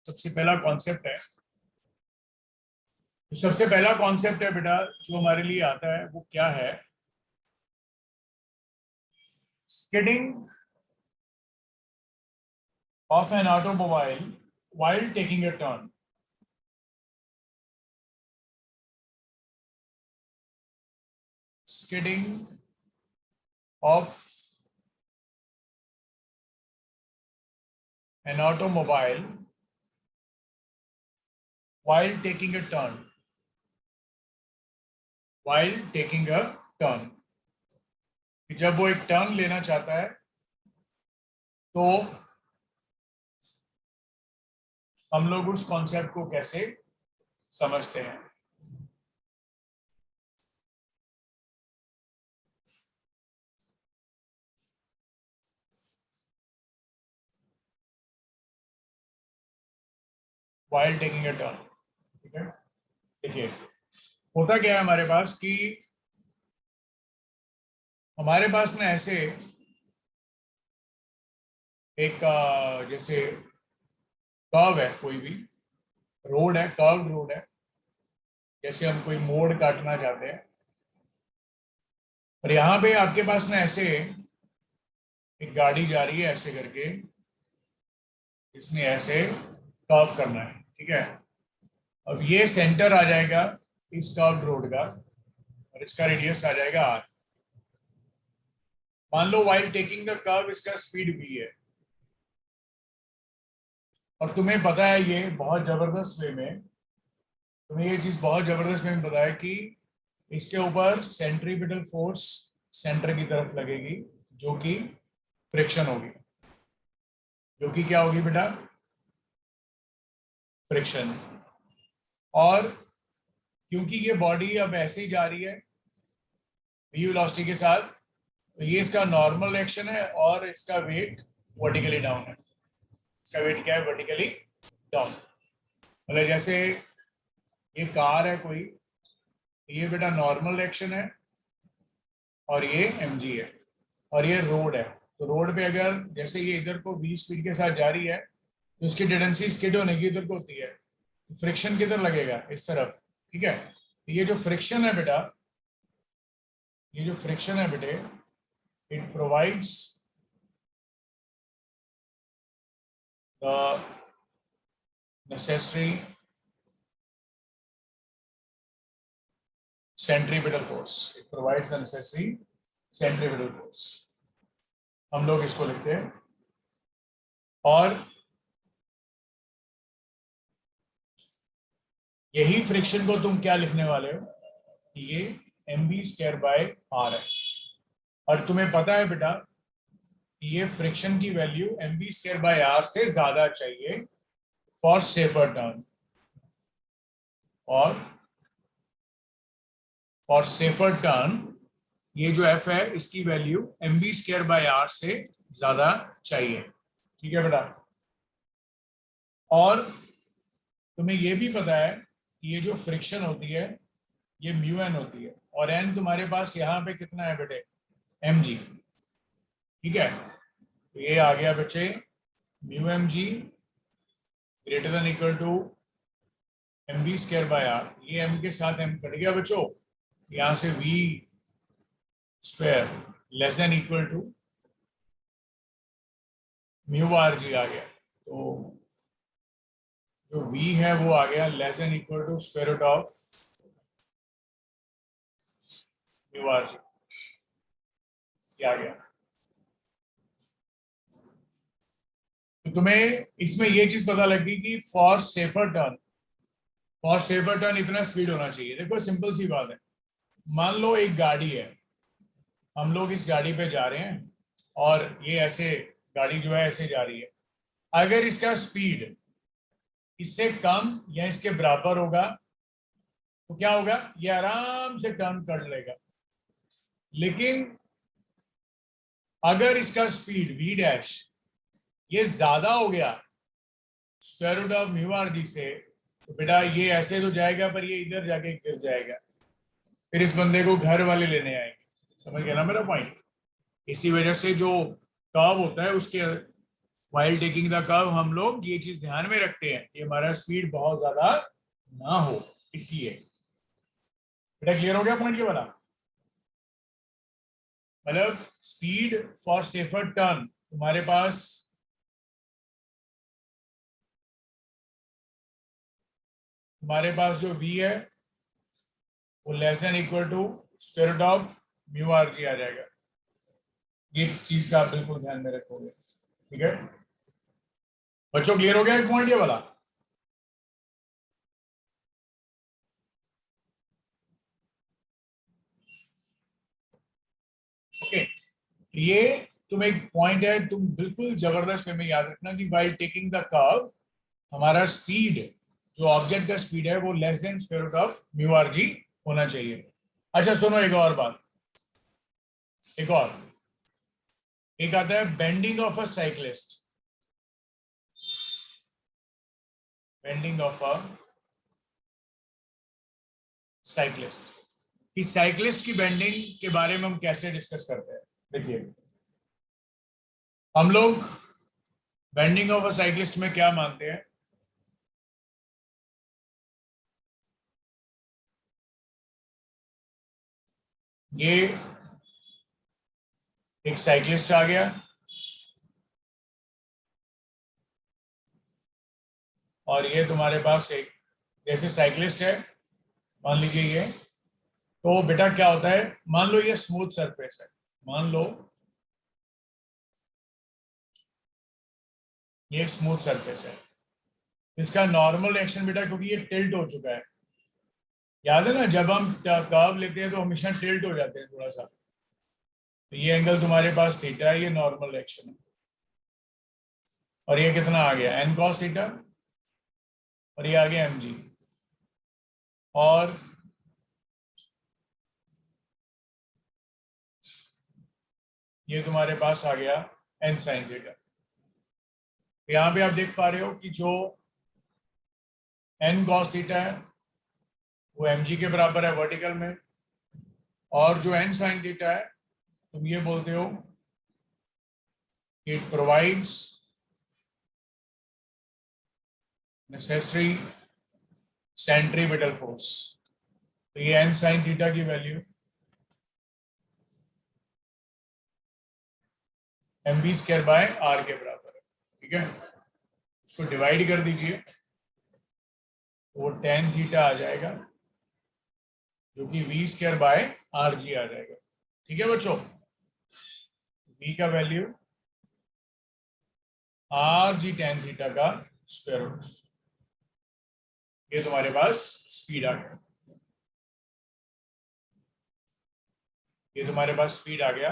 सबसे पहला कॉन्सेप्ट है। तो सबसे पहला कॉन्सेप्ट है बेटा जो हमारे लिए आता है वो क्या है? skidding of an automobile while taking a turn. Skidding of an automobile while taking a turn. While taking a turn. जब वो एक टर्न लेना चाहता है तो हम लोग उस कॉन्सेप्ट को कैसे समझते हैं? While taking a turn. ठीक है, देखिए होता क्या है हमारे पास कि हमारे पास में ऐसे एक जैसे कर्व है, कोई भी रोड है, कर्व रोड है, जैसे हम कोई मोड़ काटना चाहते हैं और यहाँ पे आपके पास में ऐसे एक गाड़ी जा रही है ऐसे करके, इसने ऐसे कर्व करना है। ठीक है, अब ये सेंटर आ जाएगा इस कर्व रोड का और इसका रेडियस आ जाएगा आर। मान लो व्हाइल टेकिंग द कर्व इसका स्पीड भी है और तुम्हें पता है ये बहुत जबरदस्त वे में, तुम्हें ये चीज बहुत जबरदस्त वे में पता है कि इसके ऊपर सेंट्रीपिटल फोर्स सेंटर की तरफ लगेगी जो कि फ्रिक्शन होगी। जो कि क्या होगी बेटा? फ्रिक्शन। और क्योंकि ये बॉडी अब ऐसे ही जा रही है v वेलोसिटी के साथ, तो ये इसका नॉर्मल एक्शन है और इसका वेट वर्टिकली डाउन है। इसका वेट क्या है? Vertically down. मतलब जैसे ये कार है कोई, ये बेटा नॉर्मल एक्शन है और ये mg है और ये रोड है। तो रोड पे अगर जैसे ये इधर को v स्पीड के साथ जा रही है तो उसकी टेंडेंसी स्किड होने की इधर को होती है, फ्रिक्शन किधर लगेगा? इस तरफ। ठीक है, ये जो फ्रिक्शन है बेटा, ये जो फ्रिक्शन है बेटे, it provides the necessary centripetal force. It provides the necessary centripetal force, हम लोग इसको लिखते हैं। और यही फ्रिक्शन को तुम क्या लिखने वाले हो? ये mv²/r है। और तुम्हें पता है बेटा ये फ्रिक्शन की वैल्यू mv²/r से ज्यादा चाहिए फॉर सेफर टर्न। और फॉर सेफर टर्न ये जो f है इसकी वैल्यू mv²/r से ज्यादा चाहिए। ठीक है बेटा, और तुम्हें ये भी पता है कि ये जो फ्रिक्शन होती है ये μn होती है और n तुम्हारे पास यहाँ पे कितना है बेटे? mg। ठीक है, तो ये आ गया बच्चे μmg greater than equal to mv²/r। ये m के साथ m कट गया बच्चों, यहाँ से v² less than equal to μrg आ गया। तो जो v है वो आ गया less than equal to square root of μrg। क्या आ गया? तो तुम्हें इसमें ये चीज पता लगी कि फॉर सेफर टर्न इतना स्पीड होना चाहिए। देखो सिंपल सी बात है, मान लो एक गाड़ी है, हम लोग इस गाड़ी पे जा रहे हैं और ये ऐसे गाड़ी जो है ऐसे जा रही है। अगर इसका स्पीड इससे कम या इसके बराबर होगा तो क्या होगा? ये आराम से टर्न कर लेगा। लेकिन अगर इसका स्पीड v' ये ज्यादा हो गया स्क्वायर रूट ऑफ μrg से, तो बेटा ये ऐसे तो जाएगा पर ये इधर जाके गिर जाएगा, फिर इस बंदे को घर वाले लेने आएंगे। समझ गया ना मेरा पॉइंट? इसी वजह से जो कर्व होता है उसके वाइल टेकिंग द कर्व हम लोग ये चीज ध्यान में रखते हैं कि हमारा स्पीड बहुत ज्यादा ना हो, इसलिए। बेटा क्लियर हो गया पॉइंट ये वाला? मतलब स्पीड फॉर सेफर टर्न तुम्हारे पास जो v है वो less than equal to square root of mu are g आ जाएगा। ये चीज का आप बिल्कुल ध्यान में रखोगे, ठीक है बच्चों? क्लियर हो गया एक पॉइंट ये वाला? ओके, ये तुम एक पॉइंट है, तुम बिल्कुल जबरदस्त वे में याद रखना कि बाय टेकिंग द कर्व हमारा स्पीड, जो ऑब्जेक्ट का स्पीड है वो less than square root of mu are G होना चाहिए। अच्छा सुनो, एक और बात, एक और, एक आता है bending of a cyclist. Bending of a cyclist, इस साइक्लिस्ट की बेंडिंग के बारे में हम कैसे डिस्कस करते हैं? देखिए, हम लोग बेंडिंग ऑफ अ साइक्लिस्ट में क्या मानते हैं? ये एक साइक्लिस्ट आ गया और ये तुम्हारे पास एक जैसे साइक्लिस्ट है, मान लीजिए ये, तो बेटा क्या होता है, मान लो ये स्मूथ सरफेस है, मान लो ये स्मूथ सरफेस है, इसका नॉर्मल एक्शन बेटा, क्योंकि ये टिल्ट हो चुका है, याद है ना, जब हम कर्व लेते हैं तो हमेशा टिल्ट हो जाते हैं थोड़ा सा, तो ये एंगल तुम्हारे पास थीटा है, ये नॉर्मल एक्शन है, और ये कितना आ गया एन कॉस थीटा, और ये आ गया एम जी, और ये तुम्हारे पास आ गया एन साइन थीटा। यहाँ पे आप देख पा रहे हो कि जो एन कॉस थीटा है वो एम जी के बराबर है वर्टिकल में, और जो एन साइन थीटा है तुम ये बोलते हो it provides necessary centripetal force. तो ये एन साइन थीटा की value M B square by R के बराबर है, ठीक है? उसको डिवाइड कर दीजिए तो वो टेन थीटा आ जाएगा, जो कि v square by r g आ जाएगा, ठीक है बच्चों? वी का वैल्यू आर जी टेन थीटा का स्क्वायर रूट। ये तुम्हारे पास स्पीड आ गया, ये तुम्हारे पास स्पीड आ गया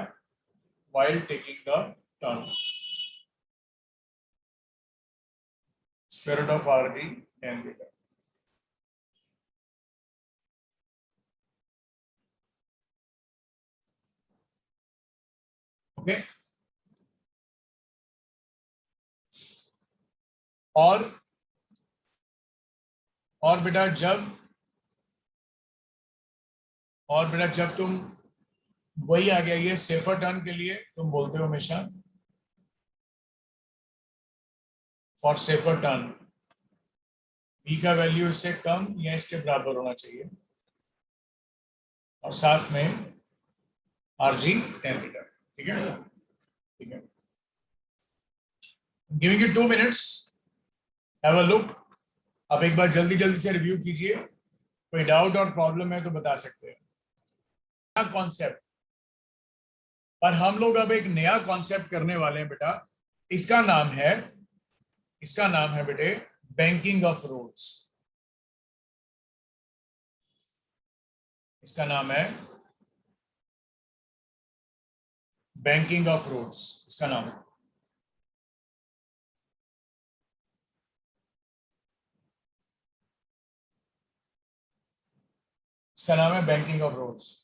while taking the turn, square root of r d tan theta। Okay, और बेटा जब तुम, वही आ गया, ये सेफर टर्न के लिए तुम बोलते हो हमेशा फॉर सेफर टर्न बी का वैल्यू इससे कम या इसके बराबर होना चाहिए, और साथ में आर जी टेन थीटा, ठीक है? ठीक है, giving you 2 minutes, have a look. आप एक बार जल्दी जल्दी से रिव्यू कीजिए, कोई डाउट और प्रॉब्लम है तो बता सकते हैं। कॉन्सेप्ट पर हम लोग अब एक नया कॉन्सेप्ट करने वाले हैं बेटा, इसका नाम है, बेटे बैंकिंग ऑफ रोड्स। इसका नाम है बैंकिंग ऑफ रोड्स, इसका नाम है। इसका नाम है banking of roads.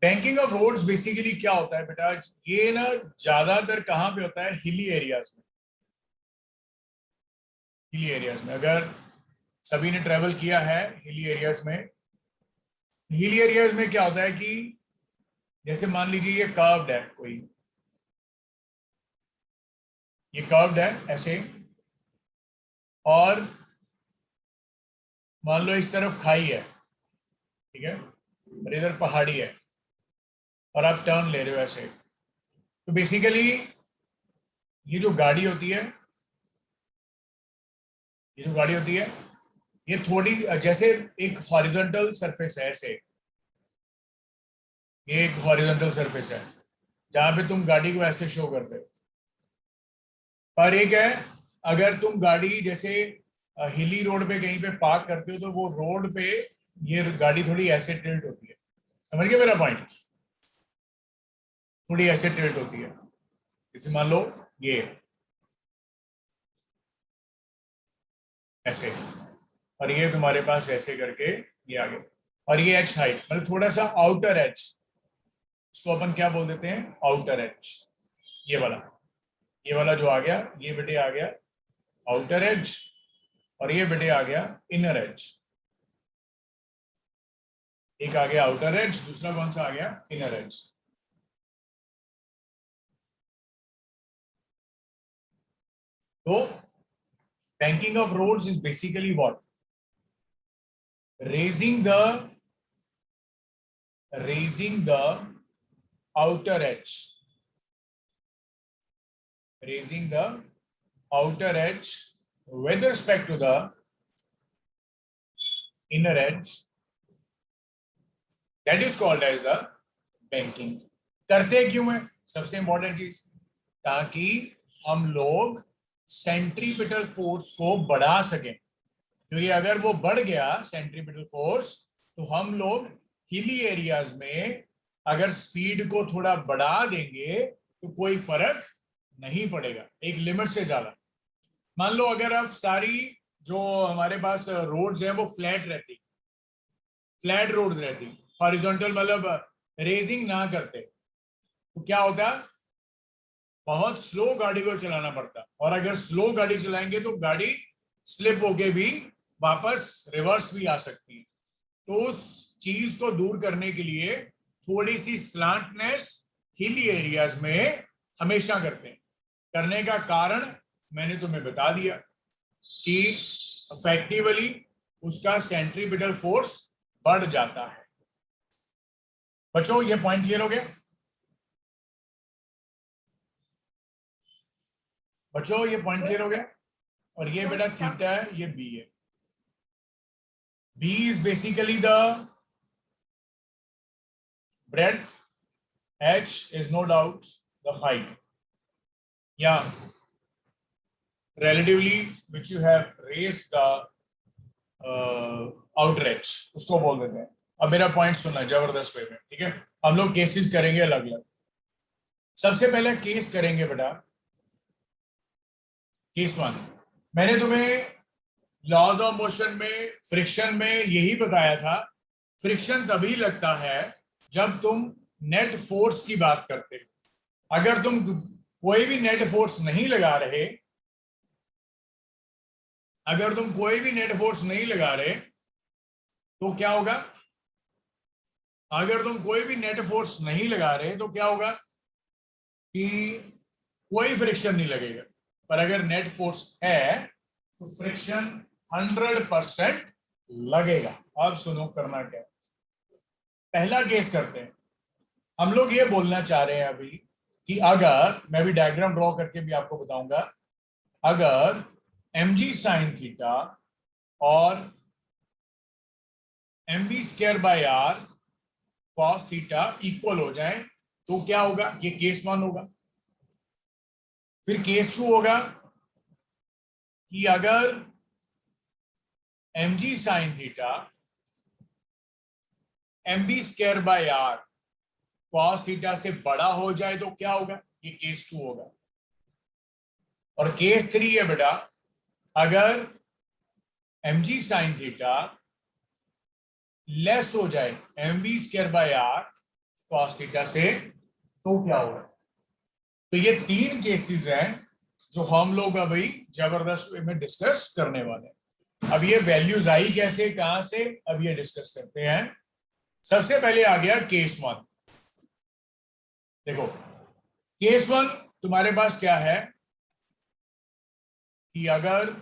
Banking of roads basically क्या होता है बेटा, ये ना ज्यादातर कहां पे होता है, हिली एरियाज में। हिली एरियाज में अगर सभी ने ट्रेवल किया है हिली एरियाज में, हिली एरियाज में क्या होता है कि जैसे मान लीजिए ये कर्व्ड है, कोई ये कर्व्ड है ऐसे, और मान लो इस तरफ खाई है, ठीक है, और इधर पहाड़ी है, और आप टर्न ले रहे हो ऐसे। तो बेसिकली ये जो गाड़ी होती है, ये जो गाड़ी होती है, ये थोड़ी जैसे एक हॉरिजॉन्टल सरफेस है ऐसे, ये एक हॉरिजॉन्टल सरफेस है जहां पे तुम गाड़ी को ऐसे शो करते हो। पर एक है, अगर तुम गाड़ी जैसे हिली रोड पे कहीं पे पार्क करते हो, तो वो रोड पे ये गाड़ी थोड़ी ऐसे टिल्ट होती है। समझ गए मेरा पॉइंट? थोड़ी ऐसे टिल्ट होती है, जैसे मान लो ये ऐसे, और ये तुम्हारे पास ऐसे करके ये आ गया, और ये एच हाइट मतलब थोड़ा सा आउटर एज, इसको अपन क्या बोल देते हैं, आउटर एज। ये वाला जो आ गया, ये बेटे आ गया आउटर एज, और ये बेटे आ गया इनर एज। एक आ गया आउटर एज, दूसरा कौन सा आ गया, इनर एज। तो banking of roads is basically what? Raising the outer edge, raising the outer edge with respect to the inner edge, that is called as the banking. करते क्यों है? सबसे इंपॉर्टेंट चीज, ताकि हम लोग सेंट्रीपिटल फोर्स को बढ़ा सकें, क्योंकि अगर वो बढ़ गया सेंट्रीपिटल फोर्स, तो हम लोग हिली एरियाज में अगर स्पीड को थोड़ा बढ़ा देंगे तो कोई फर्क नहीं पड़ेगा एक लिमिट से ज्यादा। मान लो अगर आप सारी जो हमारे पास रोड्स हैं वो फ्लैट रहती, फ्लैट रोड्स रहती, हॉरिजॉन्टल मतलब रेजिंग ना करते, तो क्या होता, बहुत स्लो गाड़ी को चलाना पड़ता, और अगर स्लो गाड़ी चलाएंगे तो गाड़ी स्लिप होके भी वापस रिवर्स भी आ सकती है। तो उस चीज को दूर करने के लिए थोड़ी सी स्लांटनेस हिली एरियाज में हमेशा करते हैं। करने का कारण मैंने तुम्हें बता दिया कि इफेक्टिवली उसका सेंट्रीपिटल फोर्स बढ़ जाता है। बच्चों ये पॉइंट क्लियर हो गया? बच्चों ये पॉइंट क्लियर हो गया? और ये बेटा थीटा है, ये बी है। B is basically the breadth, h is no doubt the height, yeah, relatively which you have raised the outer edge, उसको बोल देते हैं। अब मेरा पॉइंट सुनना जबरदस्त वे में, ठीक है? हम लोग केसेस करेंगे अलग अलग। सबसे पहले केस करेंगे बेटा केस वन। मैंने तुम्हें लॉज ऑफ मोशन में फ्रिक्शन में यही बताया था, फ्रिक्शन तभी लगता है जब तुम नेट फोर्स की बात करते हो। अगर तुम कोई भी नेट फोर्स नहीं लगा रहे, अगर तुम कोई भी नेट फोर्स नहीं लगा रहे तो क्या होगा? अगर तुम कोई भी नेट फोर्स नहीं लगा रहे तो क्या होगा कि कोई फ्रिक्शन नहीं लगेगा। पर अगर नेट फोर्स है तो फ्रिक्शन 100% लगेगा। अब सुनो करना क्या। पहला केस करते हैं। हम लोग ये बोलना चाह रहे हैं अभी कि अगर, मैं भी डायग्राम ड्रॉ करके भी आपको बताऊंगा, अगर mg साइन थीटा और mv square by r cos theta equal हो जाए तो क्या होगा? ये केस वन होगा। फिर केस टू होगा कि अगर mg sine theta mv square by r cos theta से बड़ा हो जाए तो क्या होगा? ये केस टू होगा। और केस थ्री है बेटा, अगर mg साइन थीटा लेस हो जाए mv square by r cos theta से तो क्या होगा? तो ये तीन केसेस हैं जो हम लोग अभी जबरदस्त वे में डिस्कस करने वाले हैं। अब ये वैल्यूज आई कैसे, कहां से, अब ये डिस्कस करते हैं। सबसे पहले आ गया केस वन। देखो केस वन तुम्हारे पास क्या है कि अगर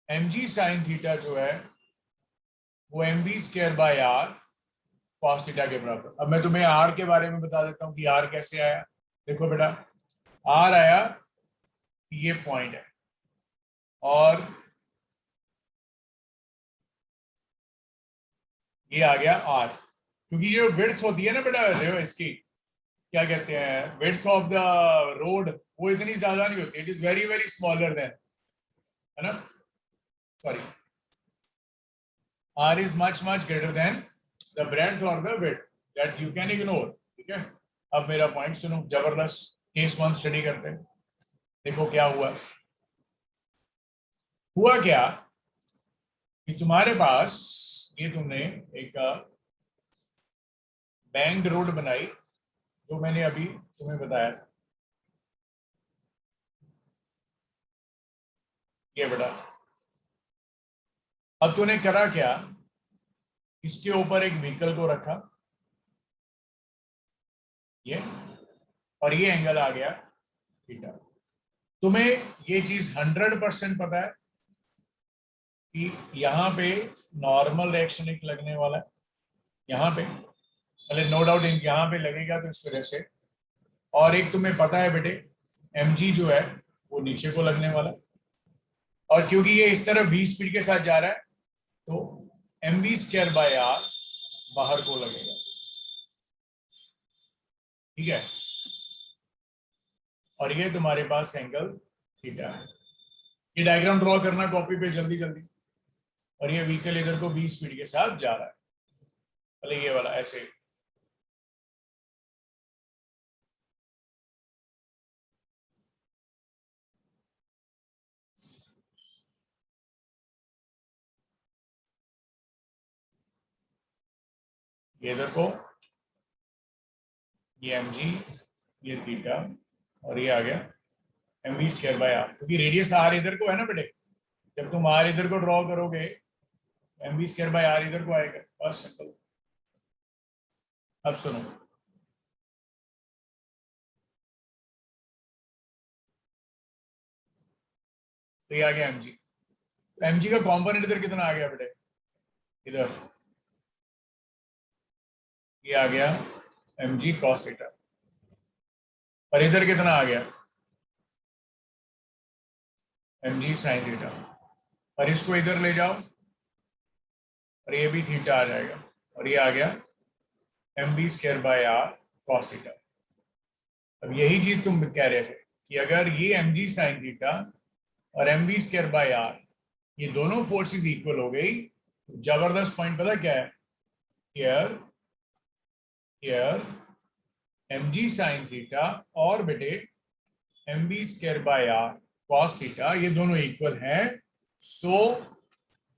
mg साइन थीटा जो है वो mb square by are cos theta के बराबर। अब मैं तुम्हें आर के बारे में बता देता हूँ कि आर कैसे आया। देखो बेटा, आर आया कि ये पॉइंट है और ये आ गया आर, क्योंकि ये विड्थ होती है ना बेटा इसकी क्या कहते हैं, विड्थ ऑफ द रोड, वो इतनी ज्यादा नहीं होती, it is very very smaller than, है ना, sorry, r is much greater than the breadth or the width that you can ignore। ठीक है, अब मेरा पॉइंट सुनो, जबरदस्त केस वन स्टडी करते हैं। देखो क्या हुआ, हुआ क्या कि तुम्हारे पास ये तुमने एक बैंक्ड रोड बनाई जो मैंने अभी तुम्हें बताया था, ये बेटा। अब तूने करा क्या, इसके ऊपर एक व्हीकल को रखा, ये, और ये एंगल आ गया थीटा। तुम्हें ये चीज 100% पता है कि यहाँ पे नॉर्मल रिएक्शन एक लगने वाला है, यहाँ पे पहले नो डाउट यहाँ पे लगेगा तो इस वजह से, और एक तुम्हें पता है बेटे mg जो है वो नीचे को लगने वाला है, और क्योंकि ये इस तरफ v स्पीड के साथ जा रहा है तो mv स्क्वायर बाय आर बाहर को लगेगा। ठीक है, और ये तुम्हारे पास एंगल थीटा है। ये डायग्राम ड्रॉ करना कॉपी पे जल्दी जल्दी, और ये व्हीकल इधर को v स्पीड के साथ जा रहा है, पहले ये वाला ऐसे। ये इधर को, ये mg, ये थीटा, और ये आ गया mv स्क्वायर बाय आर, क्योंकि रेडियस आर इधर को है ना बेटे, जब तुम आर इधर को ड्रॉ करोगे mv स्क्वायर बाय आर इधर को आएगा, बस सिंपल। अब सुनो, तो ये आ गया mg, तो mg का कॉम्पोनेंट इधर कितना आ गया बेटे, इधर ये आ गया mg cos थीटा, और इधर कितना आ गया mg sin थीटा, और इसको इधर ले जाओ और ये भी थीटा आ जाएगा, और ये आ गया mb square by R cos theta. अब यही चीज तुम कह रहे थे कि अगर ये mg sin थीटा और mb स्क्वायर बाय आर ये दोनों फोर्सेस इक्वल हो गई तो जबरदस्त पॉइंट पता क्या है, here here mg sin theta और बेटे mb square by R cos theta ये दोनों इक्वल हैं, सो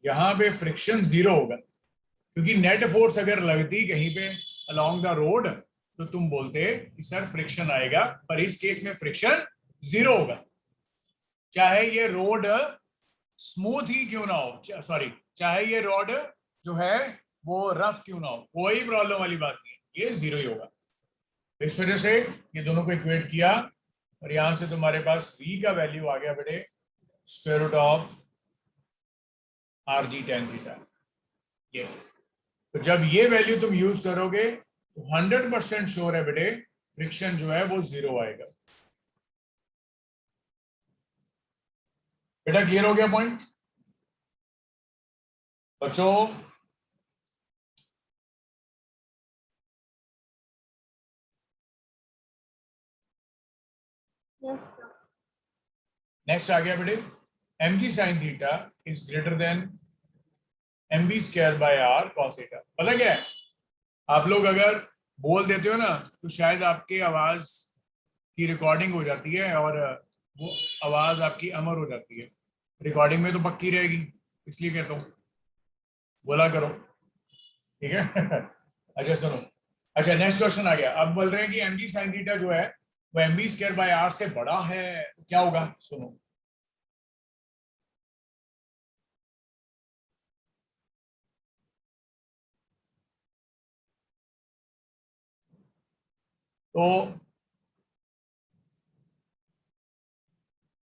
यहां पे फ्रिक्शन जीरो होगा, क्योंकि नेट फोर्स अगर लगती कहीं पे अलोंग द रोड तो तुम बोलते कि सर फ्रिक्शन आएगा, पर इस केस में फ्रिक्शन जीरो होगा, चाहे ये रोड स्मूथ ही क्यों ना हो, सॉरी चाहे ये रोड जो है वो रफ क्यों ना हो, कोई प्रॉब्लम वाली बात नहीं है, ये जीरो ही होगा। इस वजह से ये दोनों को इक्वेट किया, और यहां से तुम्हारे पास v का वैल्यू आ गया बेटे square root of R ji tan theta. ये तो जब ये वैल्यू तुम यूज करोगे तो 100% श्योर है बेटे फ्रिक्शन जो है वो जीरो आएगा। बेटा क्लियर हो गया पॉइंट बच्चों? नेक्स्ट आ गया बेटे mg sin theta is greater than mb square by R cos theta. पता क्या है, आप लोग अगर बोल देते हो ना तो शायद आपके आवाज की रिकॉर्डिंग हो जाती है और वो आवाज आपकी अमर हो जाती है, रिकॉर्डिंग में तो पक्की रहेगी, इसलिए कहता हूँ बोला करो, ठीक है। अच्छा सुनो, अच्छा नेक्स्ट क्वेश्चन आ गया, अब बोल रहे हैं कि mg sin थीटा जो है वो mb स्क्वायर बाय आर से बड़ा है, तो क्या होगा सुनो। तो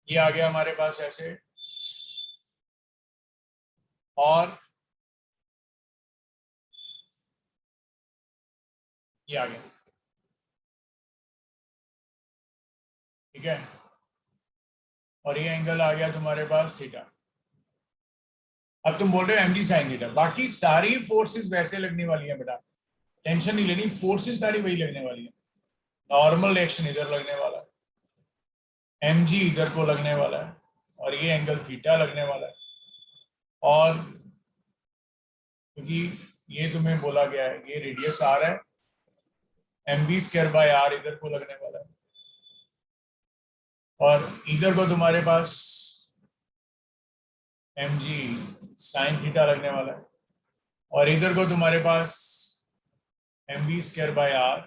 ये आ गया हमारे पास ऐसे, और ये आ गया, ठीक है। और ये एंगल आ गया तुम्हारे पास थीटा। अब तुम बोल रहे हो एम जी साइन थीटा, बाकी सारी फोर्सेस वैसे लगने वाली है बेटा, टेंशन नहीं लेनी, फोर्सेस सारी वही लगने वाली है। नॉर्मल रिएक्शन इधर लगने वाला है, एम जी इधर को लगने वाला है, और ये एंगल थीटा लगने वाला है। और क्योंकि ये तुम्हें बोला गया है, ये रेडियस आर है, M B square by r इधर को लगने वाला है, और इधर को तुम्हारे पास एम जी साइन थीटा लगने वाला है, और इधर को तुम्हारे पास m B square by are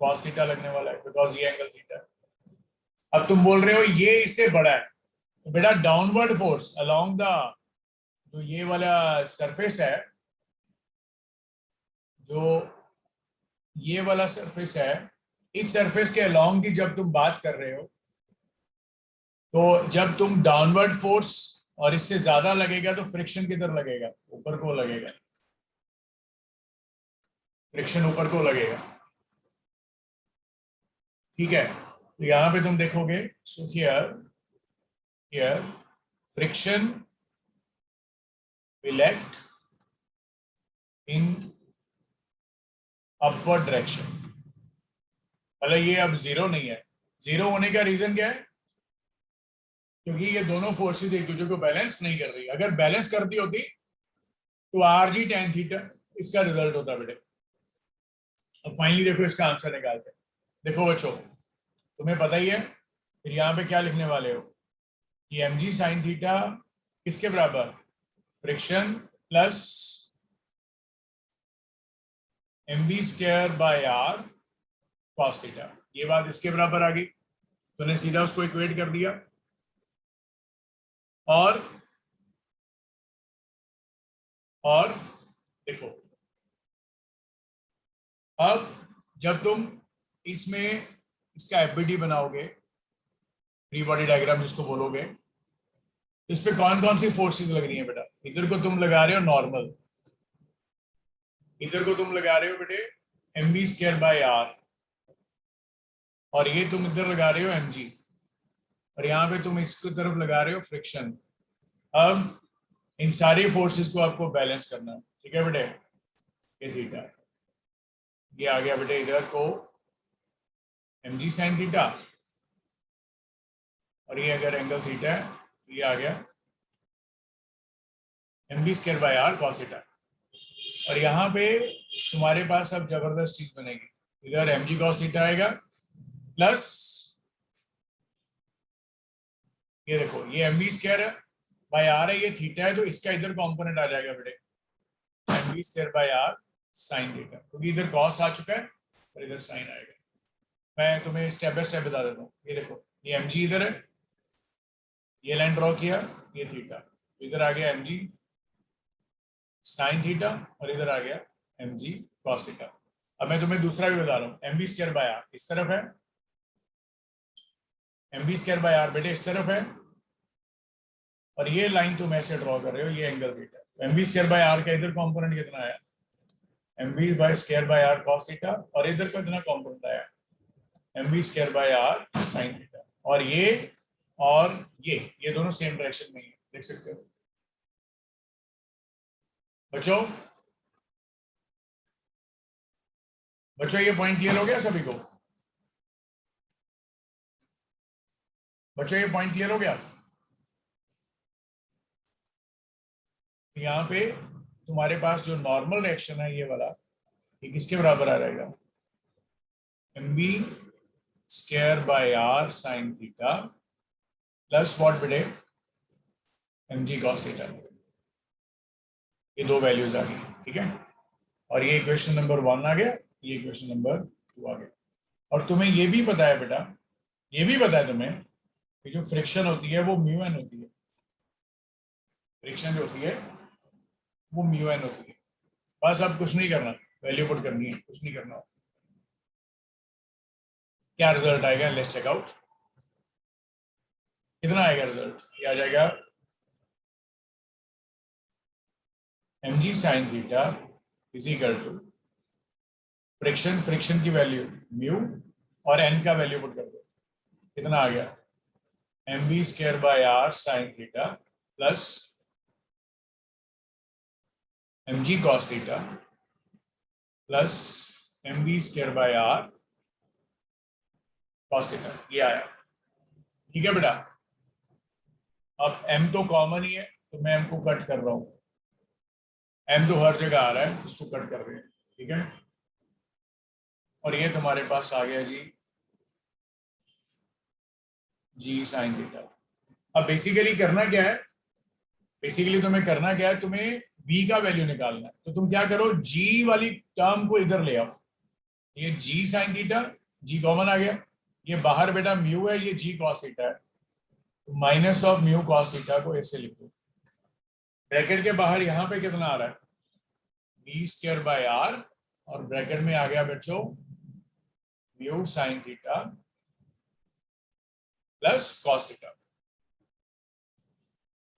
cos theta लगने वाला है, बिकॉज ये एंगल थीटा है। अब तुम बोल रहे हो ये इससे बड़ा है, तो बेटा डाउनवर्ड फोर्स अलोंग द, जो ये वाला सरफेस है, जो ये वाला सरफेस है, इस सरफेस के अलोंग की जब तुम बात कर रहे हो, तो जब तुम डाउनवर्ड फोर्स और इससे ज्यादा लगेगा तो फ्रिक्शन किधर लगेगा, ऊपर को लगेगा, फ्रिक्शन ऊपर को लगेगा, ठीक है। तो यहां पे तुम देखोगे, so here here friction will act in upward direction। मतलब ये अब जीरो नहीं है, जीरो होने का रीजन क्या है, क्योंकि ये दोनों फोर्सेस एक दूसरे को बैलेंस नहीं कर रही। अगर बैलेंस करती होती तो आर जी टेन थीटा इसका रिजल्ट होता बेटे। अब फाइनली देखो इसका आंसर निकालते हैं। देखो बच्चों, तुम्हें पता ही है, फिर यहाँ पे क्या लिखने वाले हो कि एम जी साइन थीटा किसके बराबर, friction plus M B square by are cos theta, ये बात इसके बराबर आ गई, तूने सीधा उसको इक्वेट कर दिया। और देखो, अब जब तुम इसमें इसका एफबीडी बनाओगे, फ्री बॉडी डायग्राम जिसको बोलोगे, तो इस पे कौन कौन सी फोर्सेस लग रही हैं बेटा, इधर को तुम लगा रहे हो नॉर्मल, इधर को तुम लगा रहे हो बेटे M B square by R, और ये तुम इधर लगा रहे हो एम जी, और यहाँ पे तुम इसको तरफ लगा रहे हो फ्रिक्शन। अब इन सारी फोर्सेस को आपको बैलेंस करना है, ठीक है बेटे। ये थीटा, ये आ गया बेटे इधर को एम जी साइन थीटा, और ये अगर एंगल थीटा है तो ये आ गया M B square by are cos theta. और यहाँ पे तुम्हारे पास अब जबरदस्त चीज बनेगी, इधर एम जी कॉस थीटा आएगा प्लस ये देखो ये M B square by R है, ये थीटा है, तो इसका इधर कॉम्पोनेंट आ जाएगा बेटे M B square by are sine theta, क्योंकि इधर कॉस आ चुका है और इधर साइन आएगा। मैं तुम्हें स्टेप बाय स्टेप बता देता हूँ। ये देखो ये एम जी इधर है, ये लाइन ड्रॉ किया, ये थीटा, तो इधर आ गया एम जी साइन थीटा, और इधर आ गया एम जी कॉस थीटा। अब मैं तुम्हें दूसरा भी बता रहा हूँ, M B square by R इस तरफ है, M B square by R बेटे इस तरफ है, और ये लाइन तुम ऐसे ड्रॉ कर रहे हो, ये angle theta. M B square by R का इधर कॉम्पोनेंट कितना है, M B by square by are cos theta, और इधर का कितना कॉम्पोनेंट आया M B square by are sine theta. और ये दोनों सेम डायरेक्शन में है, देख सकते हो बच्चों। बच्चों ये पॉइंट क्लियर हो गया सभी को, बच्चों ये पॉइंट क्लियर हो गया। यहाँ पे तुम्हारे पास जो नॉर्मल रिएक्शन है ये वाला, ये किसके बराबर आ जाएगा, M B square by are sine theta plus what बेटे एम जी कॉस थीटा। ये दो वैल्यूज आ गई, ठीक है। और ये इक्वेशन नंबर 1 आ गया, ये इक्वेशन नंबर 2 आ गया। और तुम्हें ये भी पता है बेटा, ये भी पता है तुम्हें कि जो फ्रिक्शन होती है वो म्यू एन होती है, फ्रिक्शन जो होती है वो म्यू एन होती है। बस अब कुछ नहीं करना, वैल्यू पुट करनी है, कुछ नहीं करना। क्या रिजल्ट आएगा, लेट्स चेक आउट। कितना आएगा रिजल्ट, ये आ जाएगा mg sin theta is equal to friction की वैल्यू म्यू और n का वैल्यू पुट कर दो, कितना आ गया mv square by r sin theta plus mg cos theta plus mv square by r cos theta, ये आया। ठीक है बेटा, अब m तो कॉमन ही है तो मैं m को कट कर रहा हूं, m तो हर जगह आ रहा है, इसको कट कर रहे हैं। ठीक है, और ये तुम्हारे पास आ गया जी साइन थीटा। अब बेसिकली करना क्या है, बेसिकली तुम्हें करना क्या है, तुम्हें v का वैल्यू निकालना है। तो तुम क्या करो, g वाली टर्म को इधर ले आओ, ये g sine theta, g common आ गया, ये बाहर बेटा म्यू है, ये g cos थीटा है, तो minus of mu cos theta को ऐसे लिखो। ब्रैकेट के बाहर यहाँ पे कितना आ रहा है, b स्क्वायर बाय r, और ब्रैकेट में आ गया बच्चों mu sine theta plus cos theta.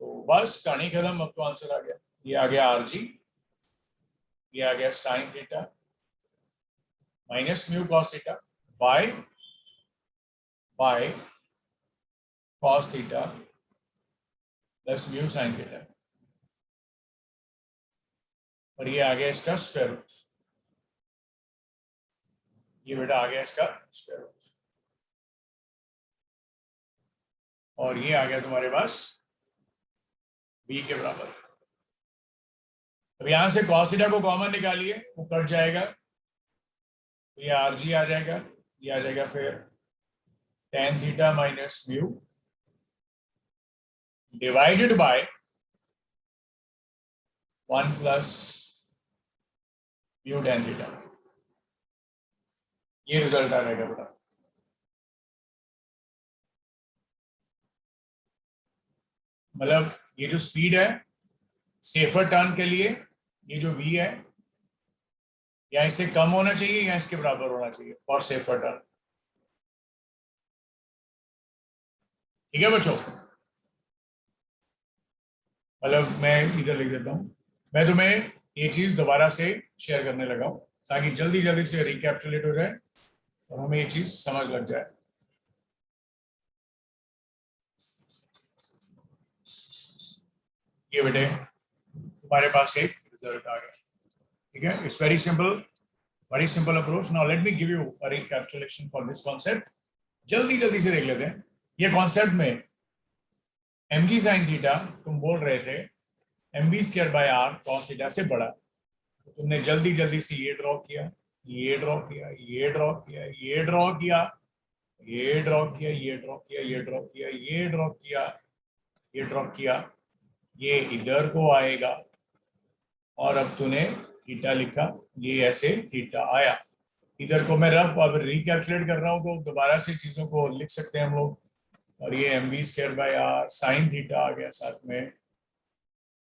तो बस कहानी खत्म, अब तो आंसर आ गया, ये आ गया आर जी, ये आ गया sign theta minus mu cos theta by cos theta plus mu sine theta, और ये आ गया इसका स्क्वायर रूट, ये बेटा आ गया इसका स्क्वायर रूट, और ये आ गया तुम्हारे पास b के बराबर। अब यहां से cos थीटा को कॉमन निकालिए, वो कट जाएगा, तो ये आर जी आ जाएगा, ये आ जाएगा फिर tan theta minus mu divided by 1 plus mu tan theta, ये रिजल्ट आ जाएगा बेटा। मतलब ये जो स्पीड है सेफर टर्न के लिए, ये जो v है या इससे कम होना चाहिए या इसके बराबर होना चाहिए फॉर सेफर टर्न। ठीक है बच्चों, मतलब मैं इधर लिख देता हूं, मैं तुम्हें ये चीज दोबारा से शेयर करने लगा हूं ताकि जल्दी जल्दी से रिकैप्चुलेट हो जाए और हमें ये चीज समझ लग जाए। ये बेटे तुम्हारे पास एक रिजल्ट आ गया। ठीक है, it's very simple approach. Now let me give you a recapitulation for this concept. जल्दी जल्दी से देख लेते हैं ये कॉन्सेप्ट में mg sin थीटा तुम बोल रहे थे mv square by r cos theta से बड़ा, तो तुमने जल्दी जल्दी से ये ड्रॉ किया, ये ड्रॉ किया, ये ड्रॉ किया, ये ड्रॉ किया, ये ड्रॉ किया, ये ड्रॉ किया, ये ड्रॉ किया, ये ड्रॉ किया, ये ड्रॉ किया, ये इधर को आएगा, और अब तूने थीटा लिखा, ये ऐसे थीटा आया। इधर को मैं रफ अब रिकैप्चुलेट कर रहा हूँ तो दोबारा से चीजों को लिख सकते हैं हम लोग, और ये mv square by r sine theta आ गया साथ में,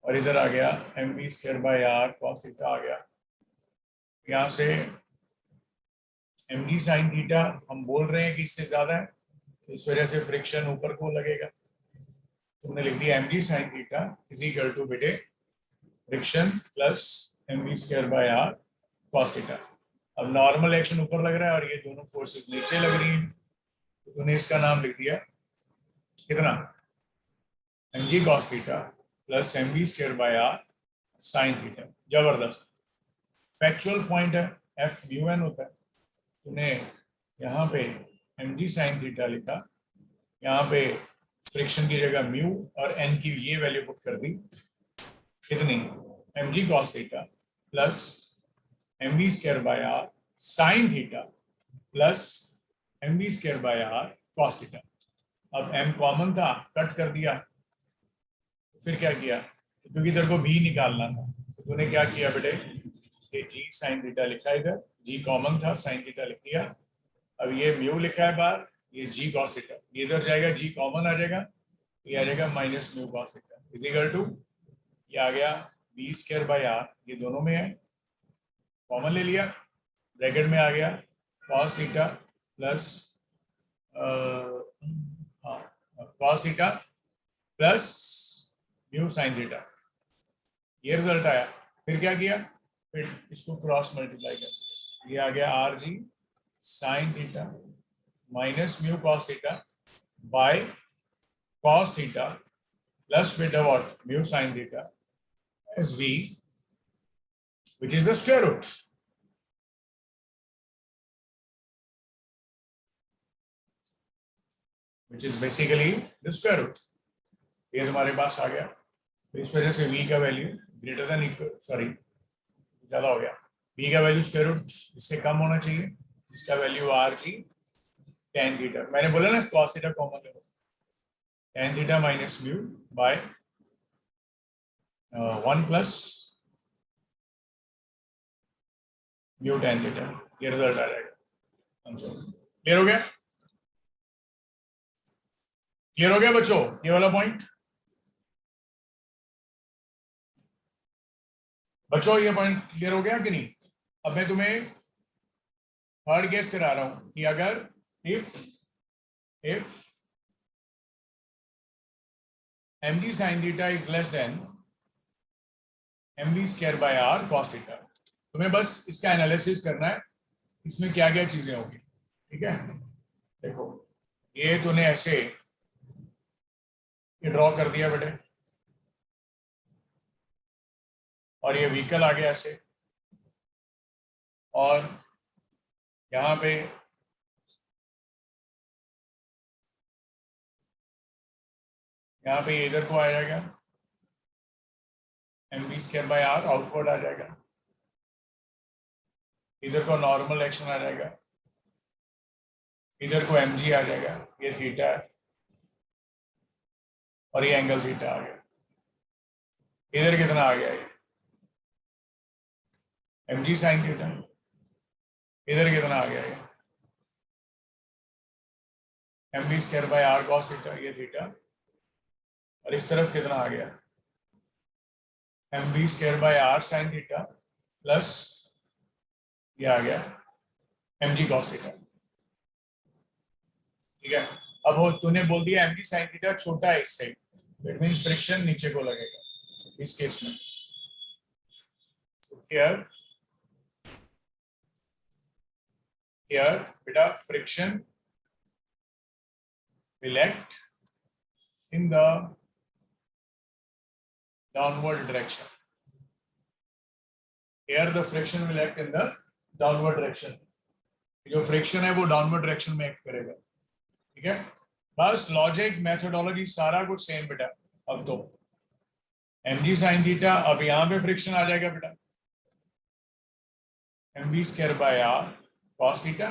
और इधर आ गया mv square by r cos theta आ गया। यहाँ से mg साइन थीटा हम बोल रहे हैं कि इससे ज्यादा है, तो इस वजह से फ्रिक्शन ऊपर को लगेगा, तुमने लिख दिया mg sine theta is equal to बेटे friction plus mv square by r cos theta. अब नॉर्मल एक्शन ऊपर लग रहा है और ये दोनों फोर्सेस नीचे लग रही हैं, तो तूने इसका नाम लिख दिया कितना mg cos theta plus mv square by r sine theta. जबरदस्त फैक्चुअल पॉइंट है, f म्यू n होता है, तूने यहाँ पे mg साइन थीटा लिखा, यहाँ पे फ्रिक्शन की जगह म्यू और n की ये वैल्यू पुट कर दी, कितनी mg cos theta plus mv square by r sine theta plus mv square by r cos theta. अब m कॉमन था, कट कर दिया, फिर क्या किया, क्योंकि इधर को v निकालना था, तो तूने क्या किया बेटे, ये g साइन थीटा लिखा, इधर g कॉमन था, साइन थीटा लिख दिया। अब ये म्यू लिखा है बाहर, ये g cos थीटा, ये इधर जाएगा, g कॉमन आ जाएगा, ये आ जाएगा minus mu cos theta is equal to, ये आ गया v स्क्वायर बाय r, ये दोनों में है, कॉमन ले लिया, ब्रैकेट में आ गया cos theta plus cos theta plus mu sine theta, ये रिजल्ट आया। फिर क्या किया, फिर इसको क्रॉस मल्टीप्लाई कर दिया, ये आ गया r g sine theta minus mu cos theta by cos theta plus बेटा what mu sine theta s v which is the square root, which is basically the square root। ये तुम्हारे पास आ गया, तो इस वजह से v का value greater than equal, sorry ज्यादा हो गया, v का वैल्यू स्क्वायर रूट इससे कम होना चाहिए, इसका value r G tan theta, मैंने बोला ना cos थीटा कॉमन ले लो, tan theta minus mu bye 1 plus mu tan theta, ये रिजल्ट आ जाएगा। क्लियर हो गया, क्लियर हो गया बच्चों ये वाला पॉइंट? बच्चों ये पॉइंट क्लियर हो गया कि नहीं? अब मैं तुम्हें थर्ड केस करा रहा हूं कि अगर if mg sin theta is less than mv square by r cos theta, तुम्हें बस इसका एनालिसिस करना है, इसमें क्या क्या चीजें होगी। ठीक है, देखो ये तूने ऐसे ये ड्रॉ कर दिया बेटे, और ये व्हीकल आ गया ऐसे, और यहाँ पे ये इधर को आ जाएगा M B square by r, outward आ जाएगा, इधर को नॉर्मल एक्शन आ जाएगा, इधर को एम जी आ जाएगा, ये थीटा है और ये एंगल थीटा आ गया, इधर कितना आ गया ये एम जी साइन थीटा, इधर कितना आ गया ये M B square by are cos theta, ये थीटा, और इस तरफ कितना आ गया M B square by are sine theta plus ये आ गया एम जी कॉस थीटा। ठीक है, अब हो तूने बोल दिया एम जी साइन थीटा छोटा है इससे, इट मींस फ्रिक्शन नीचे को लगेगा इस केस में। हियर बेटा friction will act in the downward direction. Here the friction will act in the downward direction. जो फ्रिक्शन है वो डाउनवर्ड डायरेक्शन में एक्ट करेगा। ठीक है, बस लॉजिक मेथोडोलॉजी सारा कुछ सेम बेटा। अब तो एम जी साइन थीटा, अब यहाँ पे फ्रिक्शन आ जाएगा बेटा m B square by are cos theta,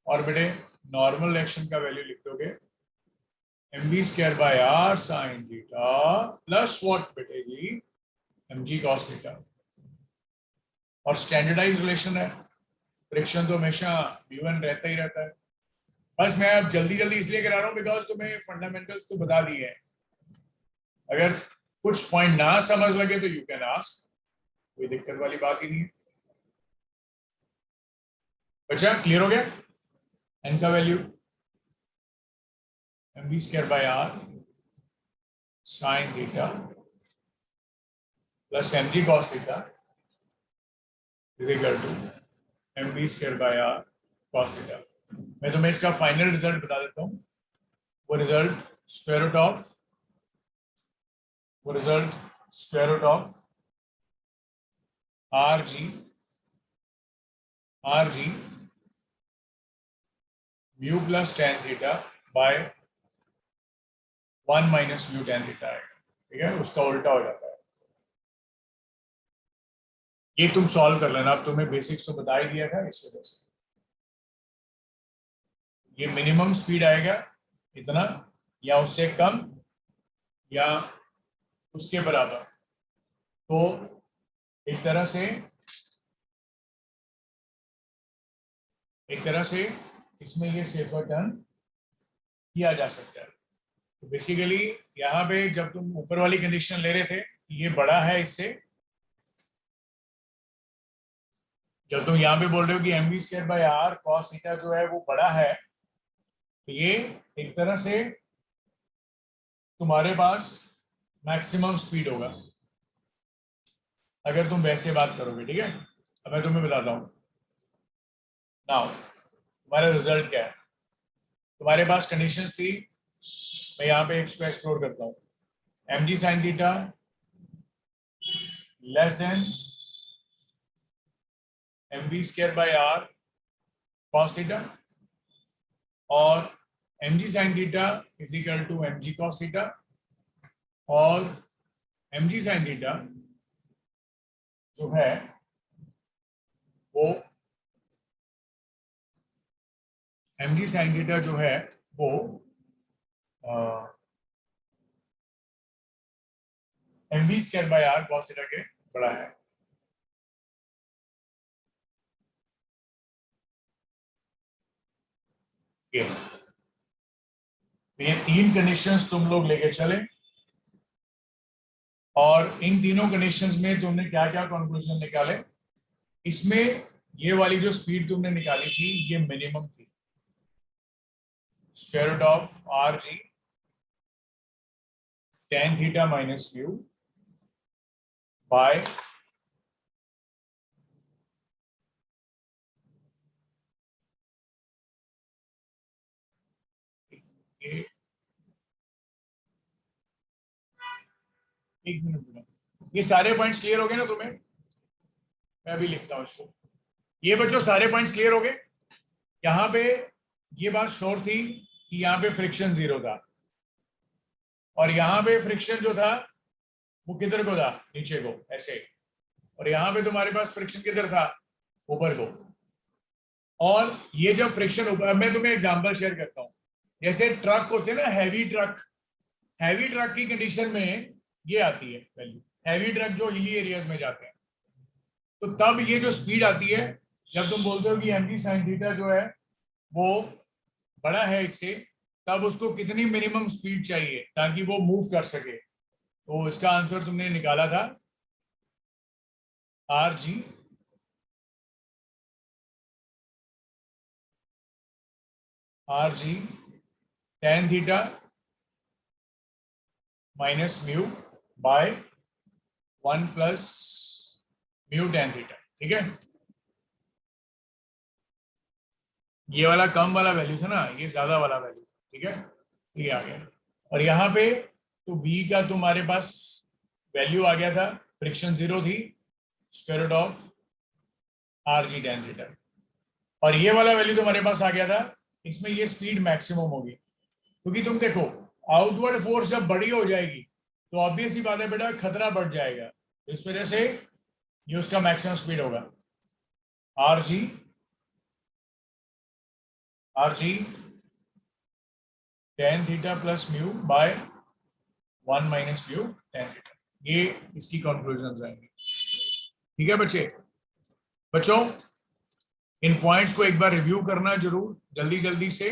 और बेटे नॉर्मल एक्शन का वैल्यू लिख दोगे m B square by are sine theta plus what बेटे जी एम जी कॉस थीटा, और स्टैंडर्डाइज रिलेशन है, फ्रिक्शन तो हमेशा म्यू रहता ही रहता है। बस मैं अब जल्दी जल्दी इसलिए करा रहा हूँ बिकॉज तुम्हें फंडामेंटल्स तो बता दिए हैं, अगर कुछ पॉइंट ना समझ लगे तो यू कैन आस्क, कोई दिक्कत वाली बात ही नहीं है। बच्चा क्लियर हो गया? एन का value M B square by are sine theta plus M ji cos theta is equal to M B square by are cos theta. मैं तुम्हें इसका फाइनल रिजल्ट बता देता हूँ, वो result square root of R G mu plus tan theta by 1 minus mu tan theta आएगा। ठीक है, उसका उल्टा हो जाता है। ये तुम सॉल्व कर लेना, अब तुम्हें बेसिक्स तो बता ही दिया था, इस वजह से ये मिनिमम स्पीड आएगा इतना या उससे कम या उसके बराबर, तो एक तरह से इसमें ये सेफर टर्न किया जा सकता है। तो बेसिकली यहाँ पे जब तुम ऊपर वाली कंडीशन ले रहे थे ये बड़ा है इससे, जब तुम यहाँ पे बोल रहे हो कि M B square by are cos theta जो है वो बड़ा है, तो ये एक तरह से तुम्हारे पास मैक्सिमम स्पीड होगा अगर तुम वैसे बात करोगे, ठीक है। अब मैं तुम्हें बताता हूँ नाउ तुम्हारा रिजल्ट क्या है। तुम्हारे पास कंडीशंस थी, मैं यहाँ पे इसको एक्सप्लोर करता हूँ। M g sine theta less than m B square by are cos theta और m g sine theta is equal to m ji cos theta और एम जी साइन थीटा जो है वो एम जी साइन थीटा जो है वो M B square by are cos theta के बड़ा है। ये तीन कंडीशंस तुम लोग लेके चले और इन तीनों कंडीशंस में तुमने क्या क्या कंक्लूजन निकाले। इसमें ये वाली जो स्पीड तुमने निकाली थी ये मिनिमम थी, square root of R G tan theta minus mu by एक मिनट, ये सारे पॉइंट्स क्लियर हो गए ना तुम्हें? मैं अभी लिखता हूं इसको। ये बच्चों सारे पॉइंट्स क्लियर हो गए। यहाँ पे ये बात श्योर थी कि यहाँ पे फ्रिक्शन 0 था और यहाँ पे फ्रिक्शन जो था वो किधर को था, नीचे को ऐसे, और यहाँ पे तुम्हारे पास फ्रिक्शन किधर था, ऊपर को। और ये जब फ्रिक्शन ऊपर, मैं तुम्हें एग्जांपल शेयर करता हूँ। जैसे ट्रक होते हैं ना, हैवी ट्रक की कंडीशन में ये आती है वैल्यू, हैवी ट्रक जो हिली एरियाज में जाते हैं। तो तब ये जो स्पीड आती है जब तुम बोलते हो कि एम जी साइन थीटा जो है वो बड़ा है इससे, तब उसको कितनी मिनिमम स्पीड चाहिए ताकि वो मूव कर सके। तो इसका आंसर तुमने निकाला था are G tan theta minus mu bye 1 plus mu tan theta, ठीक है। ये वाला कम वाला वैल्यू था ना, ये ज्यादा वाला वैल्यू, ठीक है, ये आ गया। और यहाँ पे तो बी का तुम्हारे पास वैल्यू आ गया था, फ्रिक्शन 0 थी, square root of R G tan theta. और ये वाला वैल्यू तुम्हारे पास आ गया था, इसमें ये स्पीड मैक्सिमम होगी क्योंकि तुम देखो आउटवर्ड फोर्स जब बड़ी हो जाएगी तो ऑब्वियस ही बात है बेटा, खतरा बढ़ जाएगा। तो इस वजह से ये उसका मैक्सिमम स्पीड होगा are G tan theta plus mu by 1 minus mu tan theta. ये इसकी कंक्लूजन आएंगे, ठीक है बच्चों इन पॉइंट्स को एक बार रिव्यू करना जरूर, जल्दी जल्दी से,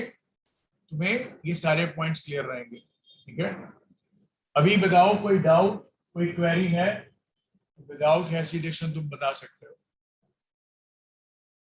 तुम्हें ये सारे पॉइंट्स क्लियर रहेंगे, ठीक है। अभी बताओ कोई डाउट, कोई क्वेरी है? विदाउट हेसिटेशन तुम बता सकते हो।